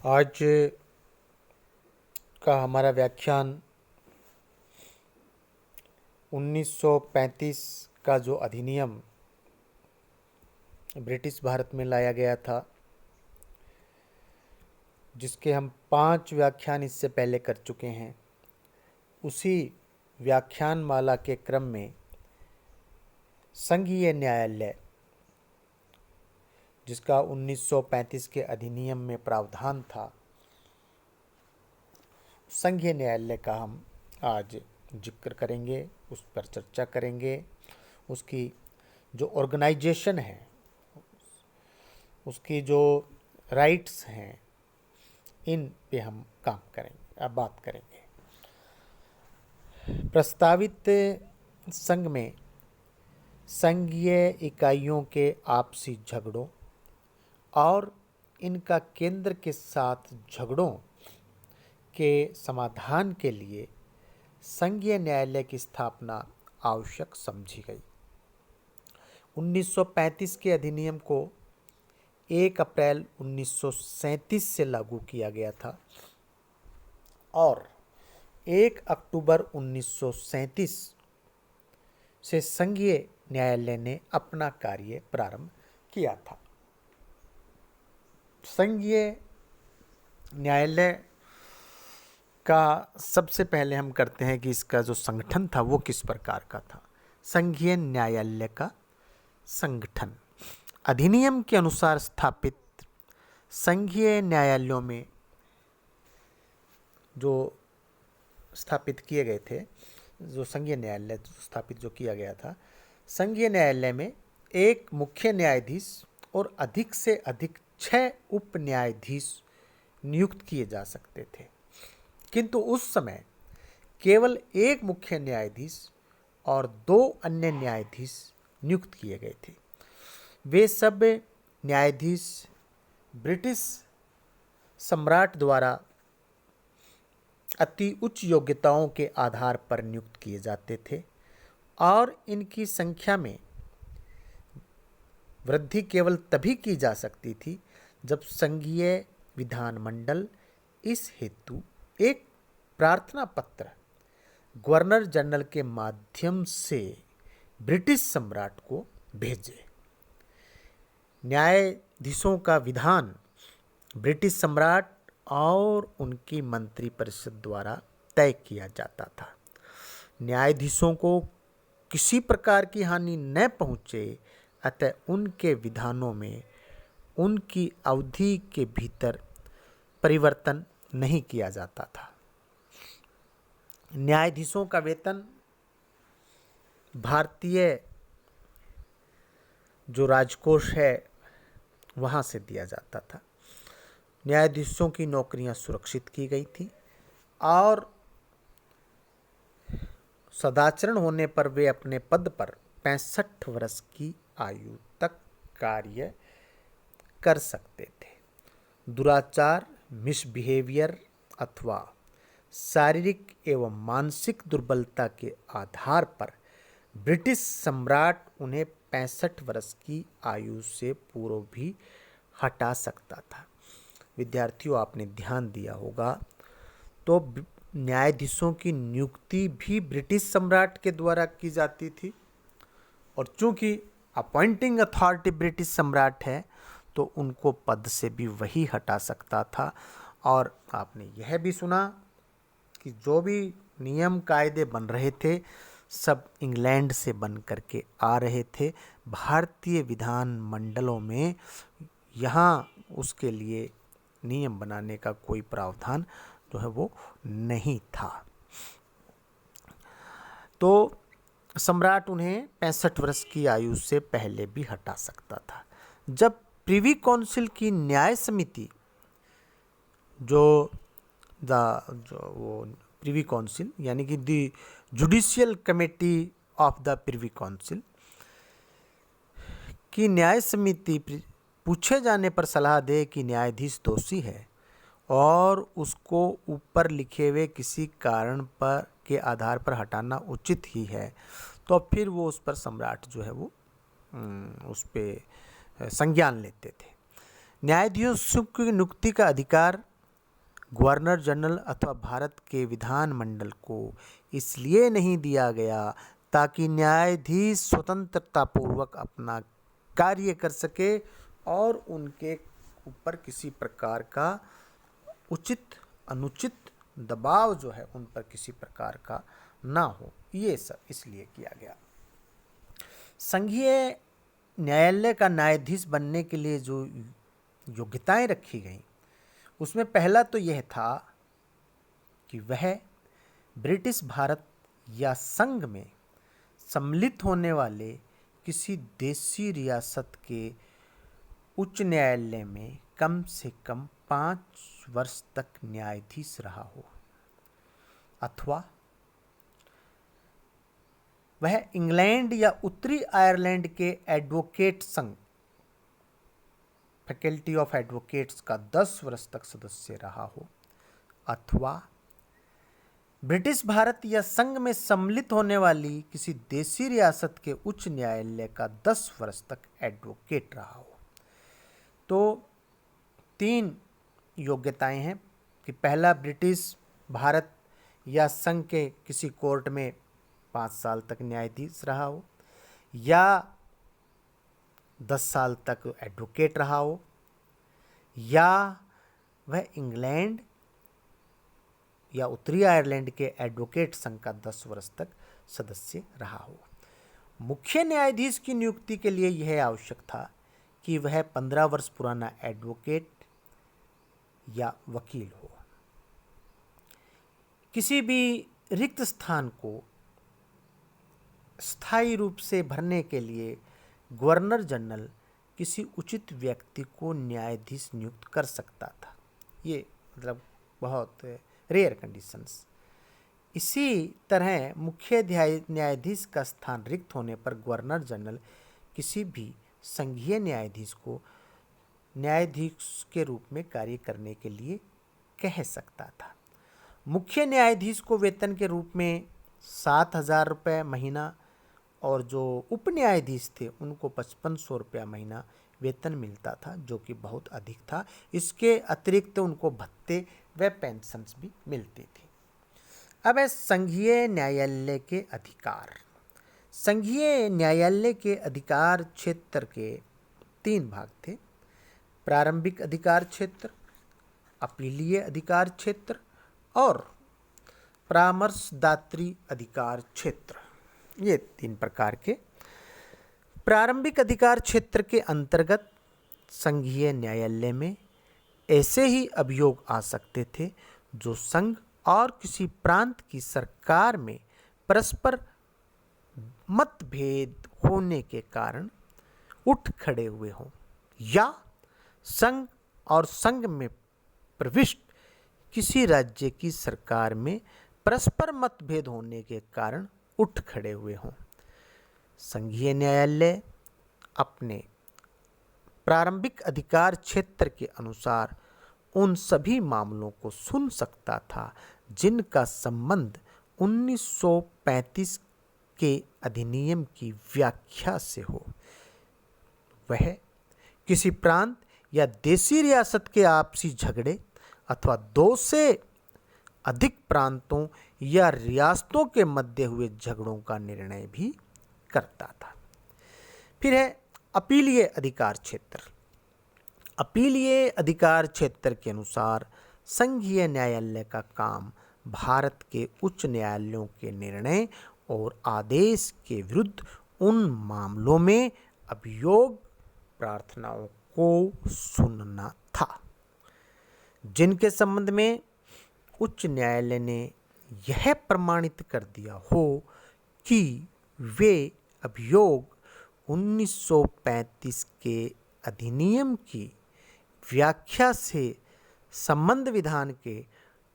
आज का हमारा व्याख्यान 1935 का जो अधिनियम ब्रिटिश भारत में लाया गया था, जिसके हम 5 व्याख्यान इससे पहले कर चुके हैं, उसी व्याख्यान माला के क्रम में संघीय न्यायालय, जिसका 1935 के अधिनियम में प्रावधान था, संघीय न्यायालय का हम आज जिक्र करेंगे, उस पर चर्चा करेंगे। उसकी जो ऑर्गेनाइजेशन है, उसकी जो राइट्स हैं, इन पे हम काम करेंगे, अब बात करेंगे। प्रस्तावित संघ में संघीय इकाइयों के आपसी झगड़ों और इनका केंद्र के साथ झगड़ों के समाधान के लिए संघीय न्यायालय की स्थापना आवश्यक समझी गई। 1935 के अधिनियम को 1 अप्रैल 1937 से लागू किया गया था और 1 अक्टूबर 1937 से संघीय न्यायालय ने अपना कार्य प्रारंभ किया था। संघीय न्यायालय का सबसे पहले हम करते हैं कि इसका जो संगठन था वो किस प्रकार का था। संघीय न्यायालय का संगठन अधिनियम के अनुसार स्थापित संघीय न्यायालयों में जो स्थापित किए गए थे, जो संघीय न्यायालय स्थापित जो किया गया था, संघीय न्यायालय में एक मुख्य न्यायाधीश और अधिक से अधिक 6 उप न्यायाधीश नियुक्त किए जा सकते थे, किंतु उस समय केवल एक मुख्य न्यायाधीश और 2 अन्य न्यायाधीश नियुक्त किए गए थे। वे सब न्यायाधीश ब्रिटिश सम्राट द्वारा अति उच्च योग्यताओं के आधार पर नियुक्त किए जाते थे और इनकी संख्या में वृद्धि केवल तभी की जा सकती थी जब संघीय विधानमंडल इस हेतु एक प्रार्थना पत्र गवर्नर जनरल के माध्यम से ब्रिटिश सम्राट को भेजे। न्यायाधीशों का विधान ब्रिटिश सम्राट और उनकी मंत्रिपरिषद द्वारा तय किया जाता था। न्यायाधीशों को किसी प्रकार की हानि न पहुंचे, अतः उनके विधानों में उनकी अवधि के भीतर परिवर्तन नहीं किया जाता था। न्यायाधीशों का वेतन भारतीय जो राजकोष है वहाँ से दिया जाता था। न्यायाधीशों की नौकरियां सुरक्षित की गई थी और सदाचरण होने पर वे अपने पद पर 65 वर्ष की आयु तक कार्य कर सकते थे। दुराचार, मिसबिहेवियर अथवा शारीरिक एवं मानसिक दुर्बलता के आधार पर ब्रिटिश सम्राट उन्हें 65 वर्ष की आयु से पूर्व भी हटा सकता था। विद्यार्थियों, आपने ध्यान दिया होगा तो न्यायाधीशों की नियुक्ति भी ब्रिटिश सम्राट के द्वारा की जाती थी और चूंकि अपॉइंटिंग अथॉरिटी ब्रिटिश सम्राट है तो उनको पद से भी वही हटा सकता था। और आपने यह भी सुना कि जो भी नियम कायदे बन रहे थे सब इंग्लैंड से बन करके आ रहे थे। भारतीय विधान मंडलों में यहाँ उसके लिए नियम बनाने का कोई प्रावधान जो है वो नहीं था। तो सम्राट उन्हें 65 वर्ष की आयु से पहले भी हटा सकता था। जब प्रिवी काउंसिल की न्याय समिति जो वो प्रिवी काउंसिल यानी कि the judicial committee of the privy council की न्याय समिति पूछे जाने पर सलाह दे कि न्यायाधीश दोषी है और उसको ऊपर लिखे हुए किसी कारण पर के आधार पर हटाना उचित ही है, तो फिर वो उस पर सम्राट जो है वो उस पर संज्ञान लेते थे। न्यायाधीशों की नियुक्ति का अधिकार गवर्नर जनरल अथवा भारत के विधानमंडल को इसलिए नहीं दिया गया ताकि न्यायाधीश स्वतंत्रतापूर्वक अपना कार्य कर सके और उनके ऊपर किसी प्रकार का उचित अनुचित दबाव जो है उन पर किसी प्रकार का ना हो। ये सब इसलिए किया गया। संघीय न्यायालय का न्यायाधीश बनने के लिए जो योग्यताएं रखी गईं उसमें पहला तो यह था कि वह ब्रिटिश भारत या संघ में सम्मिलित होने वाले किसी देशी रियासत के उच्च न्यायालय में कम से कम 5 वर्ष तक न्यायाधीश रहा हो, अथवा वह इंग्लैंड या उत्तरी आयरलैंड के एडवोकेट संघ फैकल्टी ऑफ एडवोकेट्स का 10 वर्ष तक सदस्य रहा हो, अथवा ब्रिटिश भारत या संघ में सम्मिलित होने वाली किसी देशी रियासत के उच्च न्यायालय का 10 वर्ष तक एडवोकेट रहा हो। तो 3 योग्यताएं हैं कि पहला ब्रिटिश भारत या संघ के किसी कोर्ट में 5 साल तक न्यायाधीश रहा हो, या 10 साल तक एडवोकेट रहा हो, या वह इंग्लैंड या उत्तरी आयरलैंड के एडवोकेट संघ का 10 वर्ष तक सदस्य रहा हो। मुख्य न्यायाधीश की नियुक्ति के लिए यह आवश्यक था कि वह 15 वर्ष पुराना एडवोकेट या वकील हो। किसी भी रिक्त स्थान को स्थायी रूप से भरने के लिए गवर्नर जनरल किसी उचित व्यक्ति को न्यायाधीश नियुक्त कर सकता था। ये मतलब बहुत रेयर कंडीशंस। इसी तरह मुख्य न्यायाधीश का स्थान रिक्त होने पर गवर्नर जनरल किसी भी संघीय न्यायाधीश को न्यायाधीश के रूप में कार्य करने के लिए कह सकता था। मुख्य न्यायाधीश को वेतन के रूप में 7,000 रुपये महीना और जो उप न्यायाधीश थे उनको 5500 रुपया महीना वेतन मिलता था, जो कि बहुत अधिक था। इसके अतिरिक्त उनको भत्ते व पेंशन्स भी मिलती थी। अब है संघीय न्यायालय के अधिकार। संघीय न्यायालय के अधिकार क्षेत्र के 3 भाग थे: प्रारंभिक अधिकार क्षेत्र, अपीलीय अधिकार क्षेत्र और परामर्शदात्री अधिकार क्षेत्र। ये 3 प्रकार के प्रारंभिक अधिकार क्षेत्र के अंतर्गत संघीय न्यायालय में ऐसे ही अभियोग आ सकते थे जो संघ और किसी प्रांत की सरकार में परस्पर मतभेद होने के कारण उठ खड़े हुए हों, या संघ और संघ में प्रविष्ट किसी राज्य की सरकार में परस्पर मतभेद होने के कारण उठ खड़े हुए हों। संघीय न्यायालय अपने प्रारंभिक अधिकार क्षेत्र के अनुसार उन सभी मामलों को सुन सकता था जिनका संबंध 1935 के अधिनियम की व्याख्या से हो। वह किसी प्रांत या देशी रियासत के आपसी झगड़े अथवा 2 से अधिक प्रांतों या रियासतों के मध्य हुए झगड़ों का निर्णय भी करता था। फिर है अपीलीय अधिकार क्षेत्र। अपीलीय अधिकार क्षेत्र के अनुसार संघीय न्यायालय का काम भारत के उच्च न्यायालयों के निर्णय और आदेश के विरुद्ध उन मामलों में अभियोग प्रार्थनाओं को सुनना था जिनके संबंध में उच्च न्यायालय ने यह प्रमाणित कर दिया हो कि वे अभियोग 1935 के अधिनियम की व्याख्या से संबंध विधान के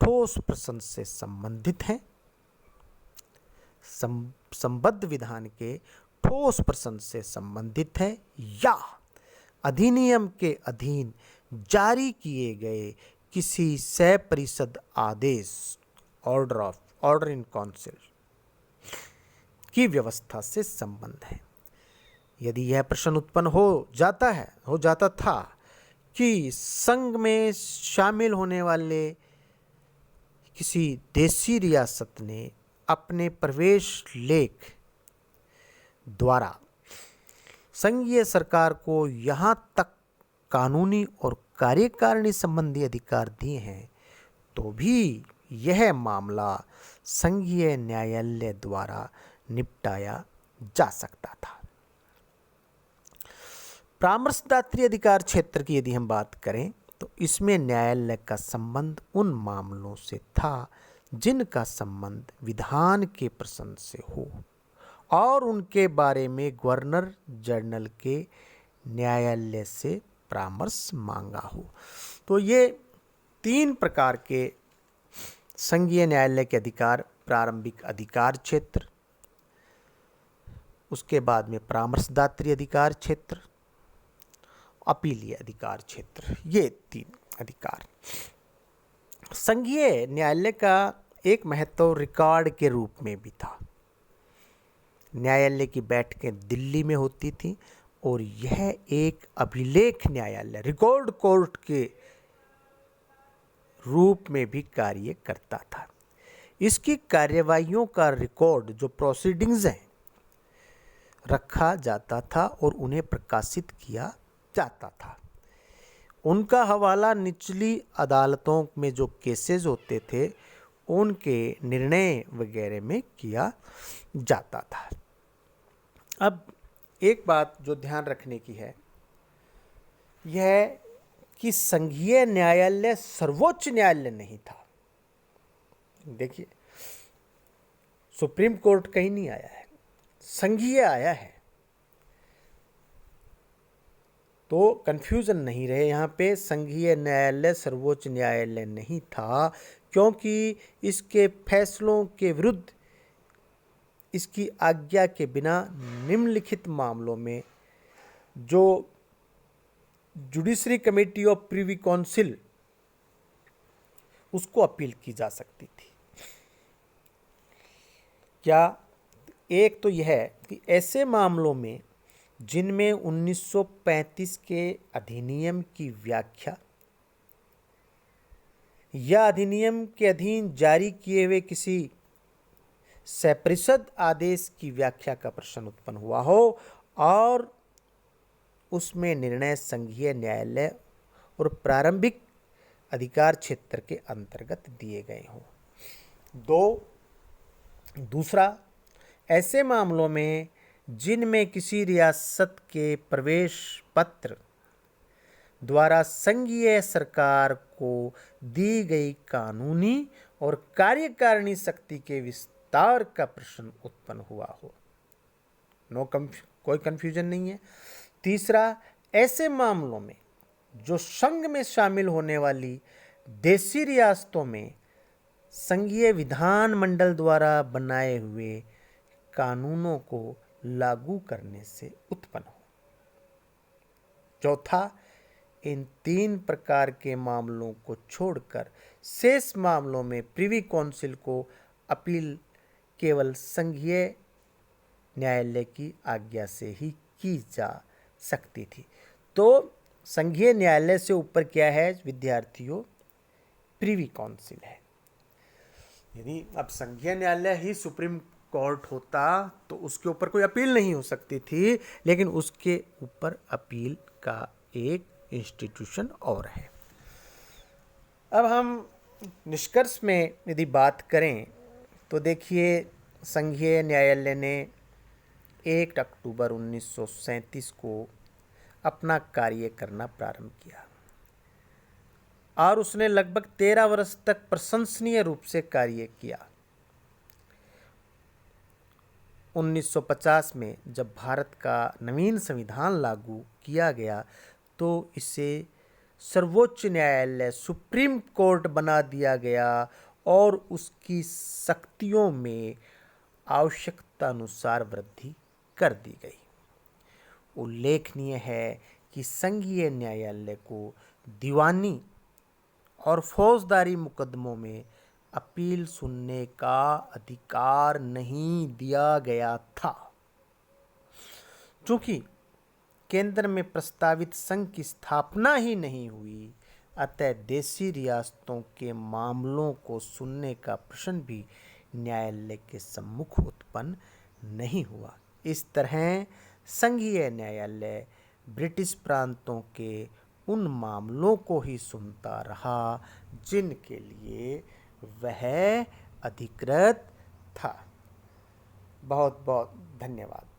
ठोस प्रश्न से संबंधित हैं। संबद्ध विधान के ठोस प्रश्न से संबंधित है, या अधिनियम के अधीन जारी किए गए किसी सह परिषद आदेश ऑर्डर इन काउंसिल की व्यवस्था से संबंध है। यदि यह प्रश्न उत्पन्न हो जाता था कि संघ में शामिल होने वाले किसी देशी रियासत ने अपने प्रवेश लेख द्वारा संघीय सरकार को यहाँ तक कानूनी और कार्यकारिणी संबंधी अधिकार दिए हैं, तो भी यह मामला संघीय न्यायालय द्वारा निपटाया जा सकता था। परामर्शदात्री अधिकार क्षेत्र की यदि हम बात करें तो इसमें न्यायालय का संबंध उन मामलों से था जिनका संबंध विधान के प्रश्न से हो और उनके बारे में गवर्नर जनरल के न्यायालय से परामर्श मांगा हो। तो ये 3 प्रकार के संघीय न्यायालय के अधिकार: प्रारंभिक अधिकार क्षेत्र, उसके बाद में परामर्शदात्री अधिकार क्षेत्र, अपीलीय अधिकार क्षेत्र, ये 3 अधिकार। संघीय न्यायालय का एक महत्व रिकॉर्ड के रूप में भी था। न्यायालय की बैठकें दिल्ली में होती थी और यह एक अभिलेख न्यायालय, रिकॉर्ड कोर्ट के रूप में भी कार्य करता था। इसकी कार्यवाहियों का रिकॉर्ड, जो प्रोसीडिंग्स हैं, रखा जाता था और उन्हें प्रकाशित किया जाता था। उनका हवाला निचली अदालतों में जो केसेस होते थे उनके निर्णय वगैरह में किया जाता था। अब एक बात जो ध्यान रखने की है यह कि संघीय न्यायालय सर्वोच्च न्यायालय नहीं था। देखिए, सुप्रीम कोर्ट कहीं नहीं आया है, संघीय आया है। तो कंफ्यूजन नहीं रहे, यहाँ पे संघीय न्यायालय सर्वोच्च न्यायालय नहीं था, क्योंकि इसके फैसलों के विरुद्ध इसकी आज्ञा के बिना निम्नलिखित मामलों में जो judiciary committee of privy council उसको अपील की जा सकती थी। क्या? एक तो यह है कि ऐसे मामलों में जिनमें 1935 के अधिनियम की व्याख्या या अधिनियम के अधीन जारी किए हुए किसी सपरिषद आदेश की व्याख्या का प्रश्न उत्पन्न हुआ हो और उसमें निर्णय संघीय न्यायालय और प्रारंभिक अधिकार क्षेत्र के अंतर्गत दिए गए हों। दूसरा, ऐसे मामलों में जिनमें किसी रियासत के प्रवेश पत्र द्वारा संघीय सरकार को दी गई कानूनी और कार्यकारिणी शक्ति के विस्तार का प्रश्न उत्पन्न हुआ हो। कोई कंफ्यूजन नहीं है। तीसरा, ऐसे मामलों में जो संघ में शामिल होने वाली देशी रियासतों में संघीय विधानमंडल द्वारा बनाए हुए कानूनों को लागू करने से उत्पन्न हो। चौथा, इन 3 प्रकार के मामलों को छोड़कर शेष मामलों में प्रिवी काउंसिल को अपील केवल संघीय न्यायालय की आज्ञा से ही की जा सकती थी। तो संघीय न्यायालय से ऊपर क्या है विद्यार्थियों? प्रिवी काउंसिल है। यदि अब संघीय न्यायालय ही सुप्रीम कोर्ट होता तो उसके ऊपर कोई अपील नहीं हो सकती थी, लेकिन उसके ऊपर अपील का एक इंस्टीट्यूशन और है। अब हम निष्कर्ष में यदि बात करें तो देखिए, संघीय न्यायालय ने 1 अक्टूबर 1937 को अपना कार्य करना प्रारंभ किया और उसने लगभग 13 वर्ष तक प्रशंसनीय रूप से कार्य किया। 1950 में जब भारत का नवीन संविधान लागू किया गया तो इसे सर्वोच्च न्यायालय सुप्रीम कोर्ट बना दिया गया और उसकी शक्तियों में आवश्यकता अनुसार वृद्धि कर दी गई। उल्लेखनीय है कि संघीय न्यायालय को दीवानी और फौजदारी मुकदमों में अपील सुनने का अधिकार नहीं दिया गया था। चूंकि केंद्र में प्रस्तावित संघ की स्थापना ही नहीं हुई, अतः देशी रियासतों के मामलों को सुनने का प्रश्न भी न्यायालय के सम्मुख उत्पन्न नहीं हुआ। इस तरह संघीय न्यायालय ब्रिटिश प्रांतों के उन मामलों को ही सुनता रहा जिनके लिए वह अधिकृत था। बहुत बहुत धन्यवाद।